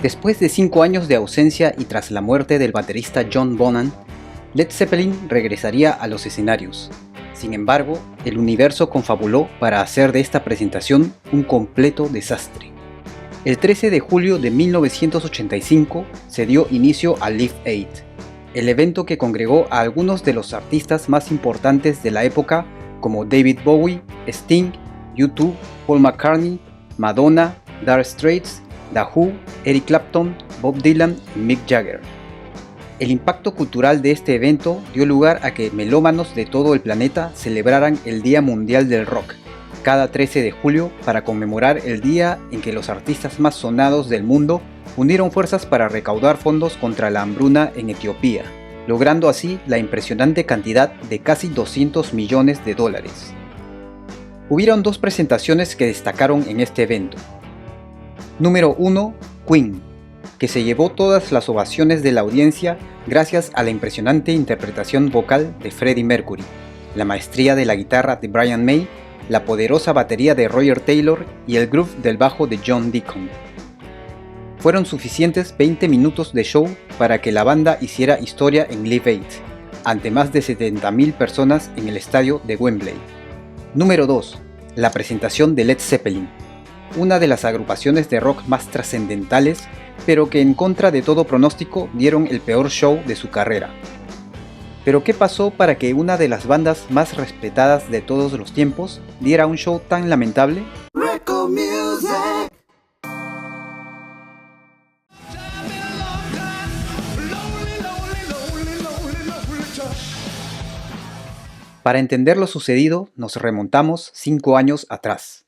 Después de 5 años de ausencia y tras la muerte del baterista John Bonham, Led Zeppelin regresaría a los escenarios. Sin embargo, el universo confabuló para hacer de esta presentación un completo desastre. El 13 de julio de 1985 se dio inicio a Live Aid, el evento que congregó a algunos de los artistas más importantes de la época como David Bowie, Sting, U2, Paul McCartney, Madonna, Dire Straits, The Who, Eric Clapton, Bob Dylan y Mick Jagger. El impacto cultural de este evento dio lugar a que melómanos de todo el planeta celebraran el Día Mundial del Rock, cada 13 de julio para conmemorar el día en que los artistas más sonados del mundo unieron fuerzas para recaudar fondos contra la hambruna en Etiopía, logrando así la impresionante cantidad de casi $200 millones. Hubieron dos presentaciones que destacaron en este evento. Número 1. Queen, que se llevó todas las ovaciones de la audiencia gracias a la impresionante interpretación vocal de Freddie Mercury, la maestría de la guitarra de Brian May, la poderosa batería de Roger Taylor y el groove del bajo de John Deacon. Fueron suficientes 20 minutos de show para que la banda hiciera historia en Live Aid, ante más de 70.000 personas en el estadio de Wembley. Número 2. La presentación de Led Zeppelin, una de las agrupaciones de rock más trascendentales, pero que en contra de todo pronóstico dieron el peor show de su carrera. ¿Pero qué pasó para que una de las bandas más respetadas de todos los tiempos diera un show tan lamentable? Para entender lo sucedido, nos remontamos 5 años atrás.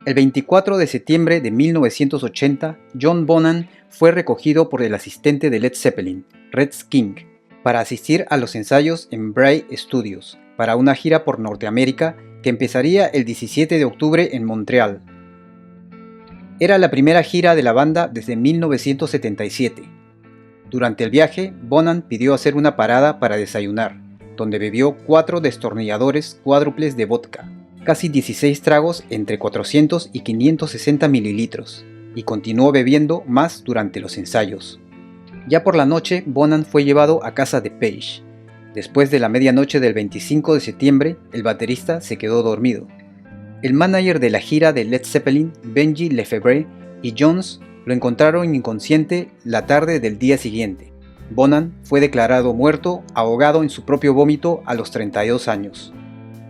El 24 de septiembre de 1980, John Bonham fue recogido por el asistente de Led Zeppelin, Rex King, para asistir a los ensayos en Bray Studios, para una gira por Norteamérica que empezaría el 17 de octubre en Montreal. Era la primera gira de la banda desde 1977. Durante el viaje, Bonham pidió hacer una parada para desayunar, donde bebió 4 destornilladores cuádruples de vodka, casi 16 tragos entre 400 y 560 mililitros, y continuó bebiendo más durante los ensayos. Ya por la noche, Bonham fue llevado a casa de Page. Después de la medianoche del 25 de septiembre, el baterista se quedó dormido. El manager de la gira de Led Zeppelin, Benji Lefebvre, y Jones lo encontraron inconsciente la tarde del día siguiente. Bonham fue declarado muerto, ahogado en su propio vómito a los 32 años.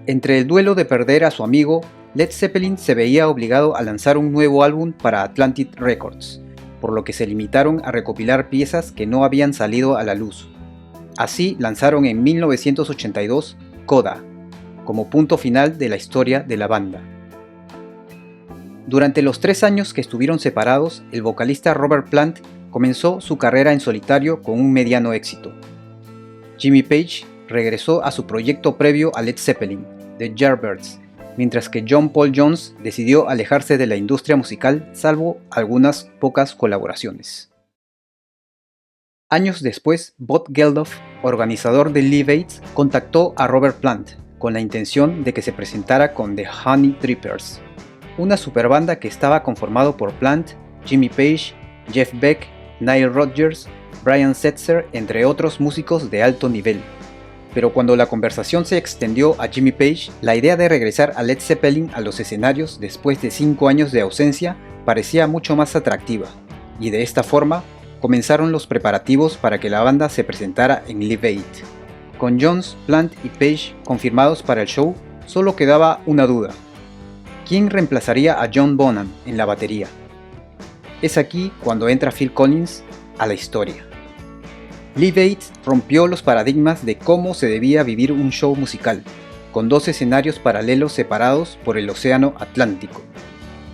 Entre el duelo de perder a su amigo, Led Zeppelin se veía obligado a lanzar un nuevo álbum para Atlantic Records, por lo que se limitaron a recopilar piezas que no habían salido a la luz. Así lanzaron en 1982 Coda, como punto final de la historia de la banda. Durante los 3 años que estuvieron separados, el vocalista Robert Plant comenzó su carrera en solitario con un mediano éxito. Jimmy Page regresó a su proyecto previo a Led Zeppelin, The Yardbirds, mientras que John Paul Jones decidió alejarse de la industria musical salvo algunas pocas colaboraciones. Años después, Bob Geldof, organizador de Live Aid, contactó a Robert Plant con la intención de que se presentara con The Honey Drippers, una superbanda que estaba conformado por Plant, Jimmy Page, Jeff Beck, Nile Rodgers, Brian Setzer, entre otros músicos de alto nivel. Pero cuando la conversación se extendió a Jimmy Page, la idea de regresar a Led Zeppelin a los escenarios después de 5 años de ausencia parecía mucho más atractiva, y de esta forma comenzaron los preparativos para que la banda se presentara en Live Aid. Con Jones, Plant y Page confirmados para el show, solo quedaba una duda: ¿quién reemplazaría a John Bonham en la batería? Es aquí cuando entra Phil Collins a la historia. Live Aid rompió los paradigmas de cómo se debía vivir un show musical, con 2 escenarios paralelos separados por el océano Atlántico.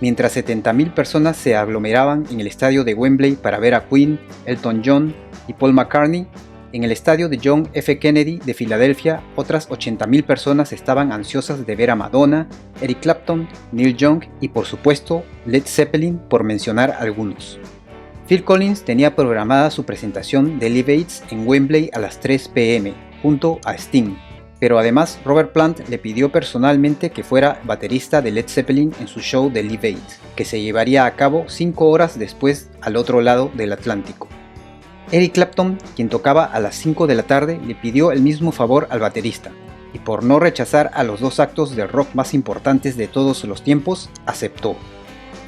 Mientras 70.000 personas se aglomeraban en el estadio de Wembley para ver a Queen, Elton John y Paul McCartney, en el estadio de John F. Kennedy de Filadelfia, otras 80.000 personas estaban ansiosas de ver a Madonna, Eric Clapton, Neil Young y por supuesto Led Zeppelin, por mencionar algunos. Phil Collins tenía programada su presentación de Live Aid en Wembley a las 3 p.m. junto a Sting, pero además Robert Plant le pidió personalmente que fuera baterista de Led Zeppelin en su show de Live Aid, que se llevaría a cabo 5 horas después al otro lado del Atlántico. Eric Clapton, quien tocaba a las 5 de la tarde, le pidió el mismo favor al baterista, y por no rechazar a los 2 actos de rock más importantes de todos los tiempos, aceptó.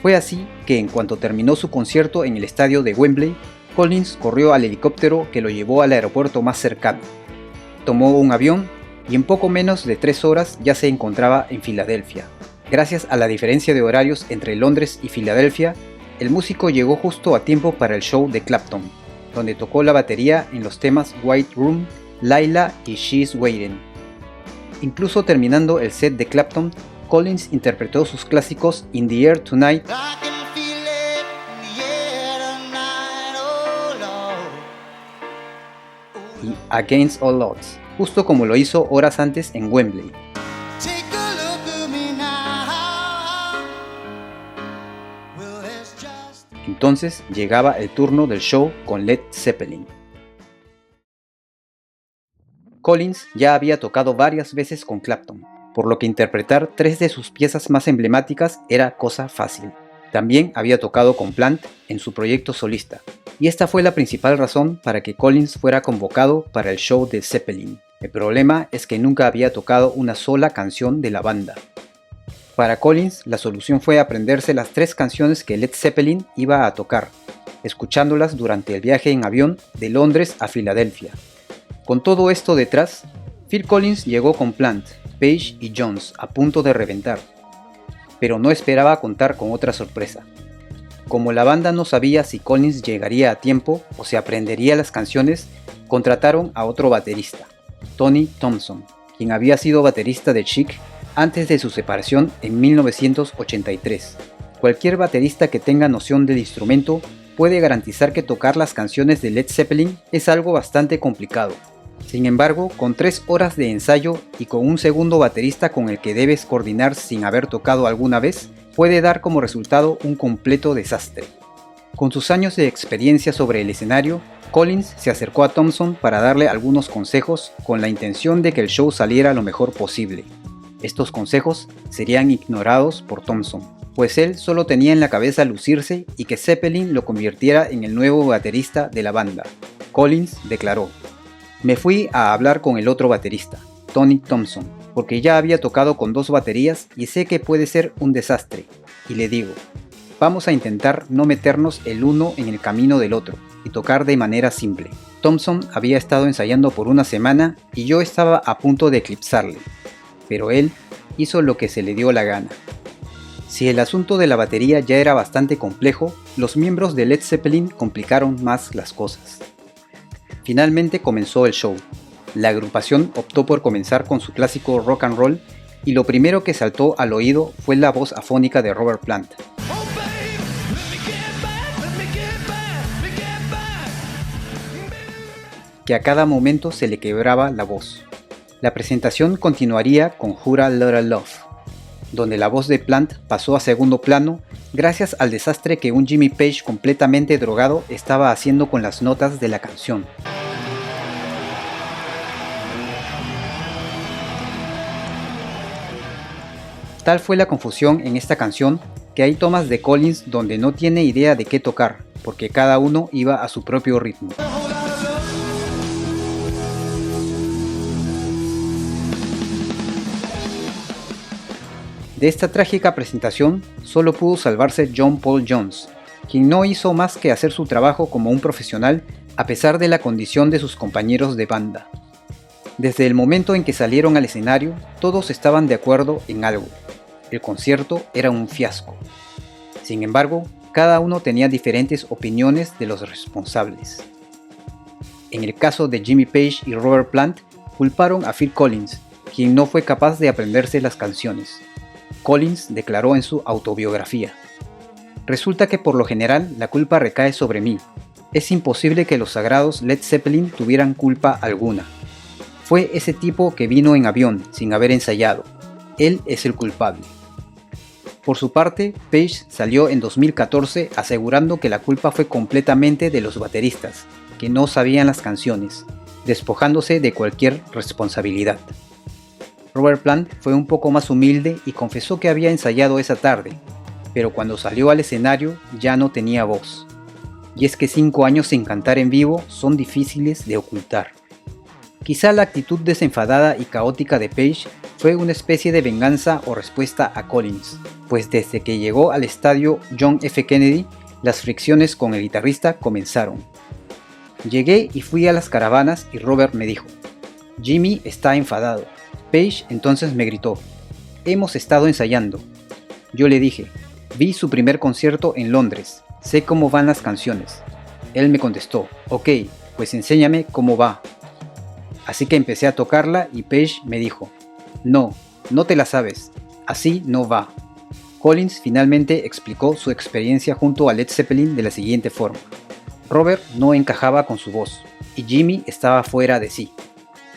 Fue así que en cuanto terminó su concierto en el estadio de Wembley, Collins corrió al helicóptero que lo llevó al aeropuerto más cercano. Tomó un avión y en poco menos de 3 horas ya se encontraba en Filadelfia. Gracias a la diferencia de horarios entre Londres y Filadelfia, el músico llegó justo a tiempo para el show de Clapton, donde tocó la batería en los temas White Room, Laila y She's Waiting. Incluso terminando el set de Clapton, Collins interpretó sus clásicos In the Air Tonight y Against All Odds, justo como lo hizo horas antes en Wembley. Entonces llegaba el turno del show con Led Zeppelin. Collins ya había tocado varias veces con Clapton, por lo que interpretar 3 de sus piezas más emblemáticas era cosa fácil. También había tocado con Plant en su proyecto solista, y esta fue la principal razón para que Collins fuera convocado para el show de Zeppelin. El problema es que nunca había tocado una sola canción de la banda. Para Collins, la solución fue aprenderse las 3 canciones que Led Zeppelin iba a tocar, escuchándolas durante el viaje en avión de Londres a Filadelfia. Con todo esto detrás, Phil Collins llegó con Plant, Page y Jones a punto de reventar, pero no esperaba contar con otra sorpresa. Como la banda no sabía si Collins llegaría a tiempo o se aprendería las canciones, contrataron a otro baterista, Tony Thompson, quien había sido baterista de Chic antes de su separación en 1983. Cualquier baterista que tenga noción del instrumento puede garantizar que tocar las canciones de Led Zeppelin es algo bastante complicado. Sin embargo, con 3 horas de ensayo y con un segundo baterista con el que debes coordinar sin haber tocado alguna vez, puede dar como resultado un completo desastre. Con sus años de experiencia sobre el escenario, Collins se acercó a Thompson para darle algunos consejos con la intención de que el show saliera lo mejor posible. Estos consejos serían ignorados por Thompson, pues él solo tenía en la cabeza lucirse y que Zeppelin lo convirtiera en el nuevo baterista de la banda. Collins declaró: "Me fui a hablar con el otro baterista, Tony Thompson, porque ya había tocado con 2 baterías y sé que puede ser un desastre, y le digo, vamos a intentar no meternos el uno en el camino del otro y tocar de manera simple". Thompson había estado ensayando por una semana y yo estaba a punto de eclipsarle, pero él hizo lo que se le dio la gana. Si el asunto de la batería ya era bastante complejo, los miembros de Led Zeppelin complicaron más las cosas. Finalmente comenzó el show. La agrupación optó por comenzar con su clásico rock and roll y lo primero que saltó al oído fue la voz afónica de Robert Plant, que a cada momento se le quebraba la voz. La presentación continuaría con Who'da Lotta Love, donde la voz de Plant pasó a segundo plano gracias al desastre que un Jimmy Page completamente drogado estaba haciendo con las notas de la canción. Tal fue la confusión en esta canción que hay tomas de Collins donde no tiene idea de qué tocar, porque cada uno iba a su propio ritmo. De esta trágica presentación solo pudo salvarse John Paul Jones, quien no hizo más que hacer su trabajo como un profesional a pesar de la condición de sus compañeros de banda. Desde el momento en que salieron al escenario, todos estaban de acuerdo en algo: el concierto era un fiasco. Sin embargo, cada uno tenía diferentes opiniones de los responsables. En el caso de Jimmy Page y Robert Plant, culparon a Phil Collins, quien no fue capaz de aprenderse las canciones. Collins declaró en su autobiografía: "Resulta que por lo general la culpa recae sobre mí. Es imposible que los sagrados Led Zeppelin tuvieran culpa alguna. Fue ese tipo que vino en avión sin haber ensayado. Él es el culpable". Por su parte, Page salió en 2014 asegurando que la culpa fue completamente de los bateristas, que no sabían las canciones, despojándose de cualquier responsabilidad. Robert Plant fue un poco más humilde y confesó que había ensayado esa tarde, pero cuando salió al escenario ya no tenía voz. Y es que 5 años sin cantar en vivo son difíciles de ocultar. Quizá la actitud desenfadada y caótica de Page fue una especie de venganza o respuesta a Collins, pues desde que llegó al estadio John F. Kennedy, las fricciones con el guitarrista comenzaron. Llegué y fui a las caravanas y Robert me dijo: Jimmy está enfadado. Page entonces me gritó: hemos estado ensayando. Yo le dije: vi su primer concierto en Londres, sé cómo van las canciones. Él me contestó: ok, pues enséñame cómo va. Así que empecé a tocarla y Page me dijo: no, no te la sabes, así no va. Collins finalmente explicó su experiencia junto a Led Zeppelin de la siguiente forma: Robert no encajaba con su voz y Jimmy estaba fuera de sí.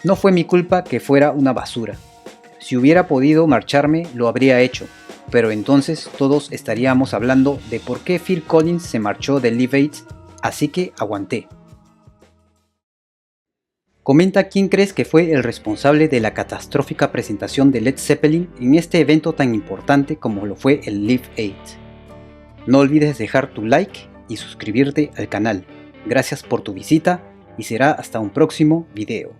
No fue mi culpa que fuera una basura. Si hubiera podido marcharme, lo habría hecho, pero entonces todos estaríamos hablando de por qué Phil Collins se marchó de Live Aid, así que aguanté. Comenta quién crees que fue el responsable de la catastrófica presentación de Led Zeppelin en este evento tan importante como lo fue el Live Aid. No olvides dejar tu like y suscribirte al canal. Gracias por tu visita y será hasta un próximo video.